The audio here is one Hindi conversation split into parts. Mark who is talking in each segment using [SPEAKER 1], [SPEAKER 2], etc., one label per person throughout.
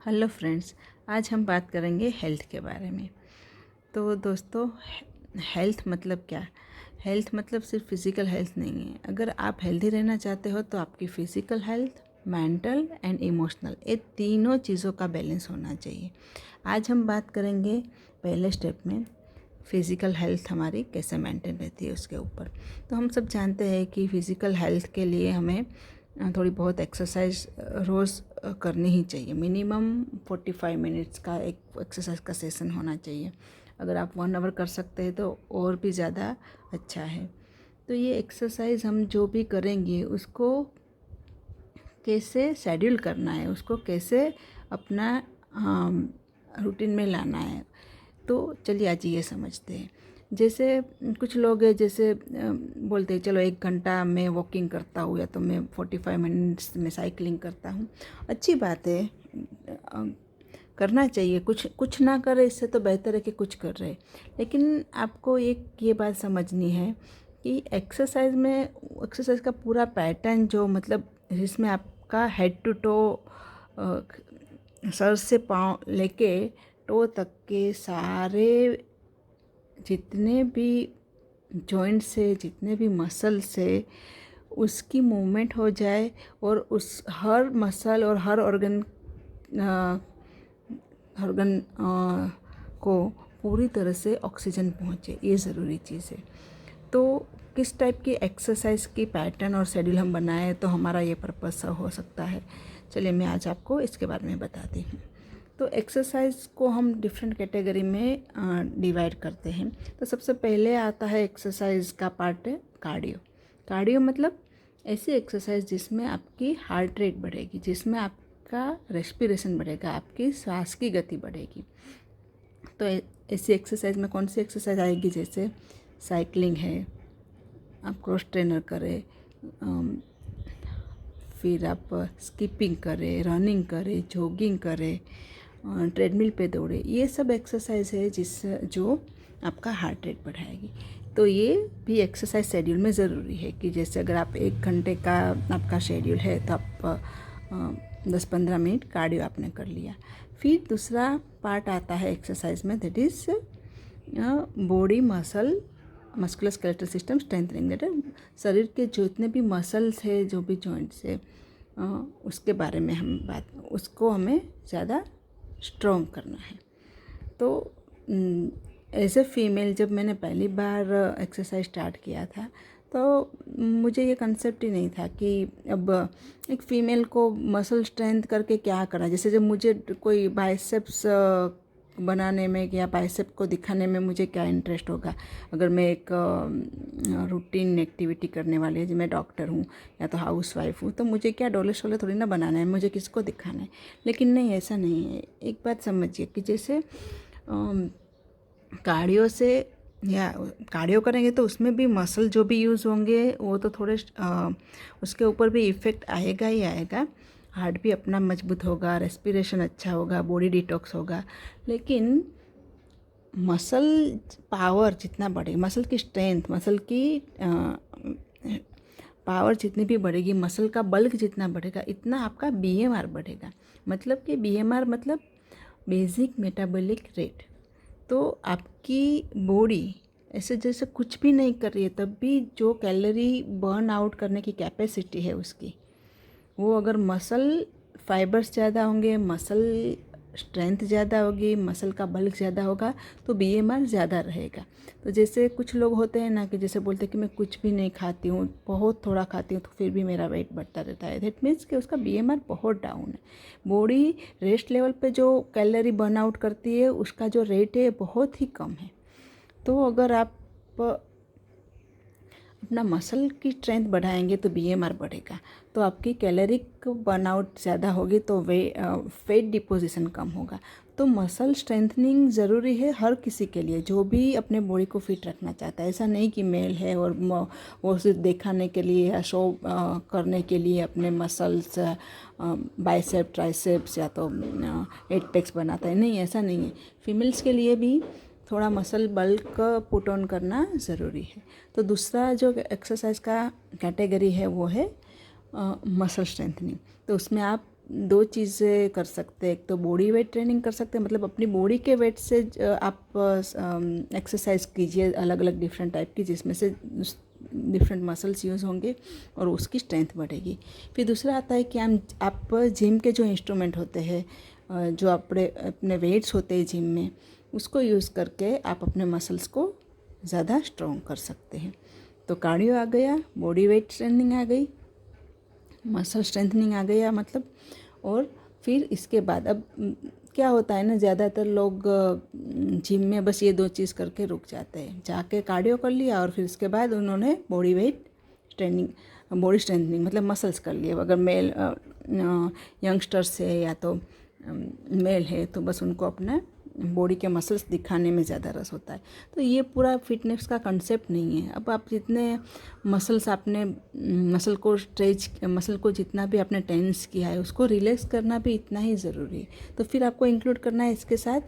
[SPEAKER 1] हेलो फ्रेंड्स, आज हम बात करेंगे हेल्थ के बारे में। तो दोस्तों, हेल्थ मतलब क्या? हेल्थ मतलब सिर्फ फिज़िकल हेल्थ नहीं है। अगर आप हेल्दी रहना चाहते हो तो आपकी physical health, mental and emotional, ये तीनों चीज़ों का बैलेंस होना चाहिए। आज हम बात करेंगे पहले स्टेप में फ़िज़िकल हेल्थ हमारी कैसे मेंटेन रहती है उसके ऊपर। तो हम सब जानते हैं कि फ़िज़िकल हेल्थ के लिए हमें थोड़ी बहुत एक्सरसाइज रोज़ करनी ही चाहिए। मिनिमम 45 मिनट्स का एक एक्सरसाइज का सेशन होना चाहिए। अगर आप 1 आवर कर सकते हैं तो और भी ज़्यादा अच्छा है। तो ये एक्सरसाइज हम जो भी करेंगे उसको कैसे शेड्यूल करना है, उसको कैसे अपना रूटीन में लाना है। तो चलिए आज ये समझते हैं। जैसे कुछ लोग हैं, जैसे बोलते हैं चलो 1 घंटा मैं वॉकिंग करता हूँ या तो मैं 45 मिनट्स में साइकिलिंग करता हूँ। अच्छी बात है, करना चाहिए। कुछ कुछ ना करे इससे तो बेहतर है कि कुछ कर रहे। लेकिन आपको एक ये बात समझनी है कि एक्सरसाइज का पूरा पैटर्न जो मतलब जिसमें आपका हेड टू टो, सर से पाँव लेके टो तक के सारे जितने भी जॉइंट्स है, जितने भी मसल से उसकी मूवमेंट हो जाए और उस हर मसल और हर ऑर्गन को पूरी तरह से ऑक्सीजन पहुँचे, ये ज़रूरी चीज़ है। तो किस टाइप की एक्सरसाइज की पैटर्न और शेड्यूल हम बनाएं तो हमारा ये पर्पस हो सकता है। चलिए मैं आज आपको इसके बारे में बताती हूँ। तो एक्सरसाइज को हम डिफरेंट कैटेगरी में डिवाइड करते हैं। तो सबसे पहले आता है एक्सरसाइज का पार्ट है कार्डियो। कार्डियो मतलब ऐसी एक्सरसाइज जिसमें आपकी हार्ट रेट बढ़ेगी, जिसमें आपका रेस्पिरेशन बढ़ेगा, आपकी सांस की गति बढ़ेगी। तो ऐसी एक्सरसाइज में कौन सी एक्सरसाइज आएगी? जैसे साइकिलिंग है, आप क्रॉस ट्रेनर करें, फिर आप स्किपिंग करें, रनिंग करें, जॉगिंग करें, ट्रेडमिल पे दौड़े। ये सब एक्सरसाइज है जो आपका हार्ट रेट बढ़ाएगी। तो ये भी एक्सरसाइज शेड्यूल में ज़रूरी है कि जैसे अगर आप 1 घंटे का आपका शेड्यूल है तो आप 10-15 मिनट कार्डियो आपने कर लिया। फिर दूसरा पार्ट आता है एक्सरसाइज में, that is body muscular skeletal system strengthening. That है शरीर के जितने भी मसल्स है, जो भी जॉइंट्स है, उसके बारे में उसको हमें ज़्यादा स्ट्रॉन्ग करना है। तो एज ए फीमेल जब मैंने पहली बार एक्सरसाइज स्टार्ट किया था तो मुझे ये कंसेप्ट ही नहीं था कि अब एक फ़ीमेल को मसल स्ट्रेंथ करके क्या करना। जैसे जब मुझे कोई बाइसेप्स बनाने में या बाइसेप को दिखाने में मुझे क्या इंटरेस्ट होगा, अगर मैं एक रूटीन एक्टिविटी करने वाली है, जो मैं डॉक्टर हूँ या तो हाउस वाइफ हूँ, तो मुझे क्या डोले शोले थोड़ी ना बनाना है, मुझे किसको दिखाना है। लेकिन नहीं, ऐसा नहीं है। एक बात समझिए कि जैसे कार्डियो से या कार्डियो करेंगे तो उसमें भी मसल जो भी यूज़ होंगे वो तो थोड़े उसके ऊपर भी इफ़ेक्ट आएगा ही आएगा। हार्ट भी अपना मजबूत होगा, रेस्पिरेशन अच्छा होगा, बॉडी डिटॉक्स होगा। लेकिन मसल पावर जितना बढ़ेगा, मसल की स्ट्रेंथ, मसल की पावर जितनी भी बढ़ेगी, मसल का बल्क जितना बढ़ेगा, इतना आपका बीएमआर बढ़ेगा। मतलब कि बीएमआर मतलब बेसिक मेटाबॉलिक रेट। तो आपकी बॉडी ऐसे जैसे कुछ भी नहीं कर रही है तब भी जो कैलोरी बर्न आउट करने की कैपेसिटी है उसकी, वो अगर मसल फाइबर्स ज़्यादा होंगे, मसल स्ट्रेंथ ज़्यादा होगी, मसल का बल्क ज़्यादा होगा, तो बीएमआर ज़्यादा रहेगा। तो जैसे कुछ लोग होते हैं ना कि जैसे बोलते हैं कि मैं कुछ भी नहीं खाती हूँ, बहुत थोड़ा खाती हूँ तो फिर भी मेरा वेट बढ़ता रहता है। दैट मीन्स कि उसका बीएमआर बहुत डाउन है। बॉडी रेस्ट लेवल पे जो कैलोरी बर्न आउट करती है उसका जो रेट है बहुत ही कम है। तो अगर आप अपना मसल की स्ट्रेंथ बढ़ाएंगे तो बीएमआर बढ़ेगा, तो आपकी कैलोरिक बर्नआउट ज़्यादा होगी, तो फैट डिपोजिशन कम होगा। तो मसल स्ट्रेंथनिंग ज़रूरी है हर किसी के लिए जो भी अपने बॉडी को फिट रखना चाहता है। ऐसा नहीं कि मेल है और वो सिर्फ दिखाने के लिए या शो करने के लिए अपने मसल्स बाइसेप ट्राइसेप्स या तो एट पैक्स बनाता है। नहीं, ऐसा नहीं है। फीमेल्स के लिए भी थोड़ा मसल बल्क पुट ऑन करना ज़रूरी है। तो दूसरा जो एक्सरसाइज का कैटेगरी है वो है मसल स्ट्रेंथनिंग। तो उसमें आप दो चीज़ें कर सकते हैं। एक तो बॉडी वेट ट्रेनिंग कर सकते हैं, मतलब अपनी बॉडी के वेट से आप एक्सरसाइज कीजिए अलग अलग डिफरेंट टाइप की, जिसमें से डिफरेंट मसल्स यूज़ होंगे और उसकी स्ट्रेंथ बढ़ेगी। फिर दूसरा आता है कि आप जिम के जो इंस्ट्रूमेंट होते हैं, जो अपने वेट्स होते हैं जिम में, उसको यूज़ करके आप अपने मसल्स को ज़्यादा स्ट्रॉन्ग कर सकते हैं। तो कार्डियो आ गया, बॉडी वेट ट्रेनिंग आ गई, मसल स्ट्रेंथनिंग आ गया मतलब। और फिर इसके बाद अब क्या होता है ना, ज़्यादातर लोग जिम में बस ये दो चीज़ करके रुक जाते हैं, जाके कार्डियो कर लिया और फिर उसके बाद उन्होंने body weight training, body strengthening मतलब मसल्स कर लिए। अगर मेल यंगस्टर्स है या तो मेल है तो बस उनको अपना बॉडी के मसल्स दिखाने में ज़्यादा रस होता है। तो ये पूरा फिटनेस का कंसेप्ट नहीं है। अब आप जितने मसल्स आपने मसल को जितना भी आपने टेंस किया है उसको रिलैक्स करना भी इतना ही ज़रूरी है। तो फिर आपको इंक्लूड करना है इसके साथ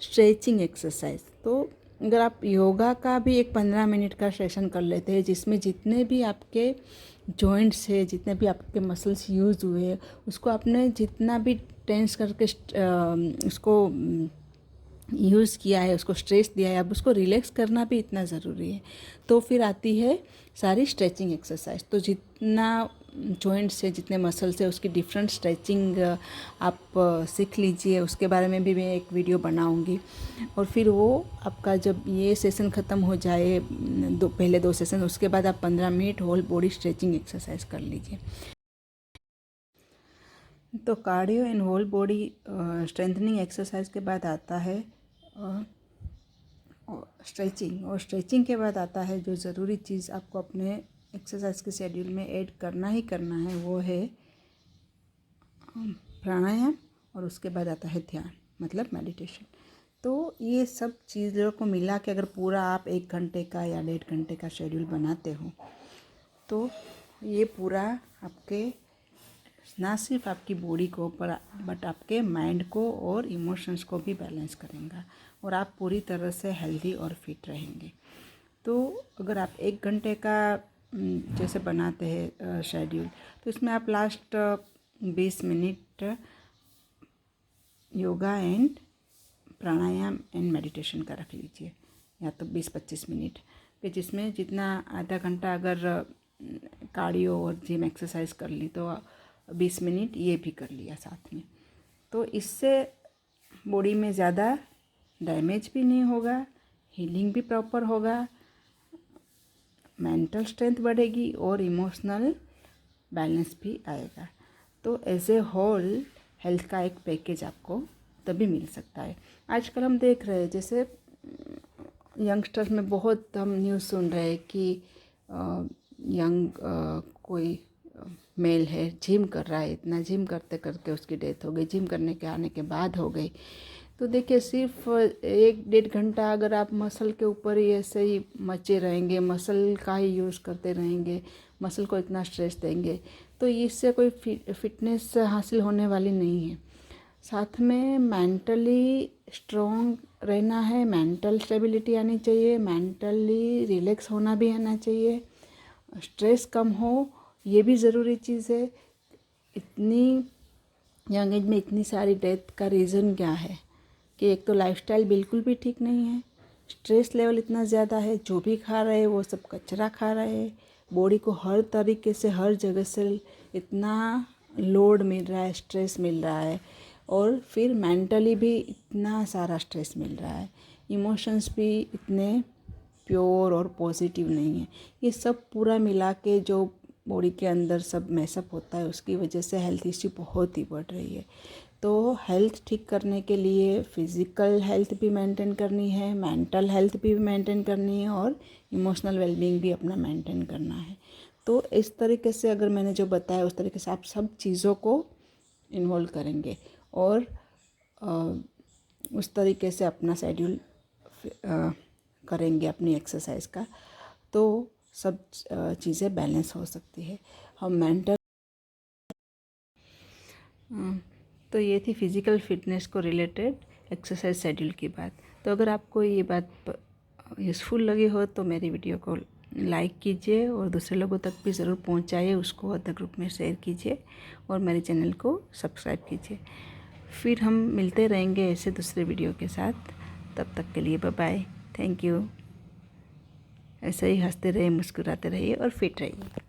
[SPEAKER 1] स्ट्रेचिंग एक्सरसाइज। तो अगर आप योगा का भी एक 15 मिनट का सेशन कर लेते हैं, जिसमें जितने भी आपके जॉइंट्स है, जितने भी आपके मसल्स यूज़ हुए, उसको आपने जितना भी टेंस करके उसको यूज़ किया है, उसको स्ट्रेस दिया है, अब उसको रिलैक्स करना भी इतना ज़रूरी है। तो फिर आती है सारी स्ट्रेचिंग एक्सरसाइज। तो जितना जॉइंट्स है, जितने मसल्स है, उसकी डिफरेंट स्ट्रेचिंग आप सीख लीजिए। उसके बारे में भी मैं एक वीडियो बनाऊंगी। और फिर वो आपका जब ये सेशन ख़त्म हो जाए, पहले 2 सेशन, उसके बाद आप 15 minute whole body stretching exercise कर लीजिए। तो cardio and whole body strengthening exercise के बाद आता है स्ट्रेचिंग। और स्ट्रेचिंग के बाद आता है जो ज़रूरी चीज़ आपको अपने एक्सरसाइज के शेड्यूल में ऐड करना ही करना है, वो है प्राणायाम। और उसके बाद आता है ध्यान मतलब मेडिटेशन। तो ये सब चीज़ों को मिला के अगर पूरा आप 1 घंटे का या 1.5 घंटे का शेड्यूल बनाते हो, तो ये पूरा आपके ना सिर्फ आपकी बॉडी को बट आपके माइंड को और इमोशंस को भी बैलेंस करेगा और आप पूरी तरह से हेल्दी और फिट रहेंगे। तो अगर आप 1 घंटे का जैसे बनाते हैं शेड्यूल, तो इसमें आप last 20 minute yoga and pranayama and meditation का रख लीजिए, या तो 20-25 मिनट फिर जिसमें जितना आधा घंटा अगर कार्डियो और जिम एक्सरसाइज कर ली तो 20 मिनट ये भी कर लिया साथ में। तो इससे बॉडी में ज़्यादा डैमेज भी नहीं होगा, हीलिंग भी प्रॉपर होगा, मेंटल स्ट्रेंथ बढ़ेगी और इमोशनल बैलेंस भी आएगा। तो एज ए होल हेल्थ का एक पैकेज आपको तभी मिल सकता है। आजकल हम देख रहे हैं जैसे यंगस्टर्स में बहुत हम न्यूज़ सुन रहे हैं कि कोई मेल है जिम कर रहा है, इतना जिम करते करते उसकी डेथ हो गई, जिम करने के आने के बाद हो गई। तो देखिए सिर्फ 1-1.5 घंटा अगर आप मसल के ऊपर ही ऐसे ही मचे रहेंगे, मसल का ही यूज़ करते रहेंगे, मसल को इतना स्ट्रेस देंगे, तो इससे कोई फिटनेस हासिल होने वाली नहीं है। साथ में मेंटली स्ट्रॉन्ग रहना है, मेंटल स्टेबिलिटी आनी चाहिए, मेंटली रिलैक्स होना भी आना चाहिए, स्ट्रेस कम हो, ये भी ज़रूरी चीज़ है। इतनी यंग एज में इतनी सारी डेथ का रीज़न क्या है कि एक तो लाइफस्टाइल बिल्कुल भी ठीक नहीं है, स्ट्रेस लेवल इतना ज़्यादा है, जो भी खा रहे हैं वो सब कचरा खा रहे हैं, बॉडी को हर तरीके से हर जगह से इतना लोड मिल रहा है, स्ट्रेस मिल रहा है, और फिर मेंटली भी इतना सारा स्ट्रेस मिल रहा है, इमोशंस भी इतने प्योर और पॉजिटिव नहीं है। ये सब पूरा मिला के जो बॉडी के अंदर सब मैसअप होता है, उसकी वजह से हेल्थ इश्यू बहुत ही बढ़ रही है। तो हेल्थ ठीक करने के लिए फिज़िकल हेल्थ भी मेंटेन करनी है, मेंटल हेल्थ भी मेंटेन करनी है और इमोशनल वेलबींग भी अपना मेंटेन करना है। तो इस तरीके से अगर मैंने जो बताया उस तरीके से आप सब चीज़ों को इन्वॉल्व करेंगे और उस तरीके से अपना शेड्यूल करेंगे अपनी एक्सरसाइज का, तो सब चीज़ें बैलेंस हो सकती है। हम मेंटल तो ये थी फिज़िकल फिटनेस को रिलेटेड एक्सरसाइज शेड्यूल की बात। तो अगर आपको ये बात यूज़फुल लगी हो तो मेरी वीडियो को लाइक कीजिए और दूसरे लोगों तक भी ज़रूर पहुंचाइए, उसको अदर ग्रुप में शेयर कीजिए और मेरे चैनल को सब्सक्राइब कीजिए। फिर हम मिलते रहेंगे ऐसे दूसरे वीडियो के साथ। तब तक के लिए बाय बाय, थैंक यू। ऐसे ही हंसते रहिए, मुस्कुराते रहिए और फिट रहिए।